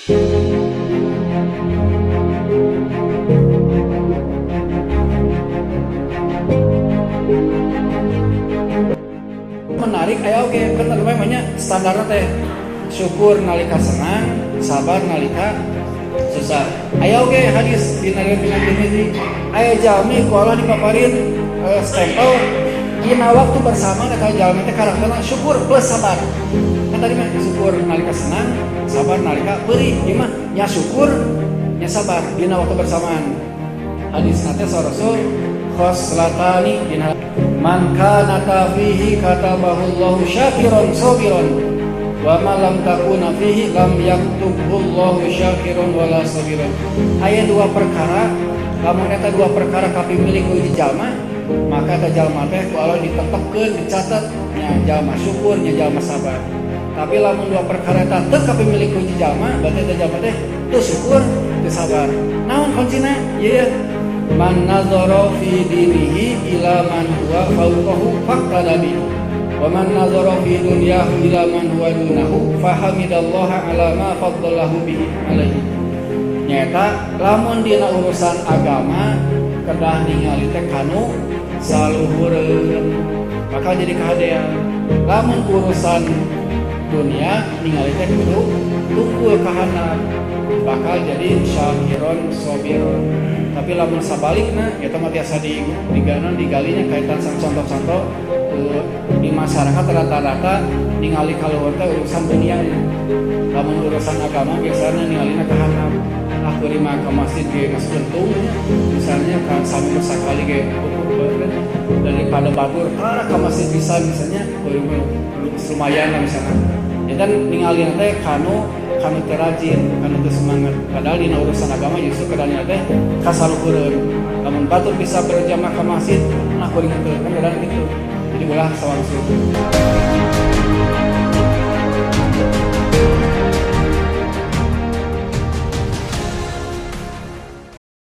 Menarik aya oge kan namanya standarna teh syukur nalika senang, sabar nalika susah. Aya oge hadis dina Tirmidzi aya jalmi ku Allah dipaparin stempel dina waktu bersama kata jalmi teh karakterna syukur plus sabar. Kan tadi mah syukur nalika senang, sabar nalika peurih. Ieu mah nya syukur nya sabar dina waktu bersamaan. Hadis nate Rasul khoslatani dina man kana fihi katabahullahu syakiran sabiran wa ma lam takuna fihi lam yaktubullahu syakiran wala sabiran. Aya dua perkara, lamun eta dua perkara kapimilih ku jalma, maka eta jalma teh ku Allah ditetepkeun dicatet nya jalma syukur nya jalma sabar. Tapi lamun dua perkara eta teu kapimilih ku jalma, berarti eta jalma teh teu syukur teu sabar. Naon kuncina? Ieu man nazara fi dinihi ila man huwa fawqahu faqtada bihi wa man nazara fi dunyahu ila man huwa dunahu fahamidallaha ala ma faddalahu bihi alaihi. Nyata lamun dina urusan agama kedah ningali teh kanu saluhureun bakal jadi kahadean. Lamun urusan dunia ningali teh kudu tungkul kahanap bakal jadi syakiron sabiron. Tapi lamun sabalikna eta mah tiasa digalinya kaitan sang contoh-contoh di masyarakat rata-rata ningali kaluhur teh urusan dunia. Lamun urusan agama biasanya ningalina ka handap. Ah kuring mah ka masjid ge geus pentung misalnya ka sami sakali ge daripada batur ka masjid bisa misalnya kuring lumayan lah misalnya. Ya kan ningalina teh kanu terajin, kanu teu semangat. Padahal dina urusan agama justru kedannya teh kasaluhureun. Lamun batur bisa berjamaah ka masjid, nah kuring teu kan kadang kitu. Jadi ulah sawaruskeun.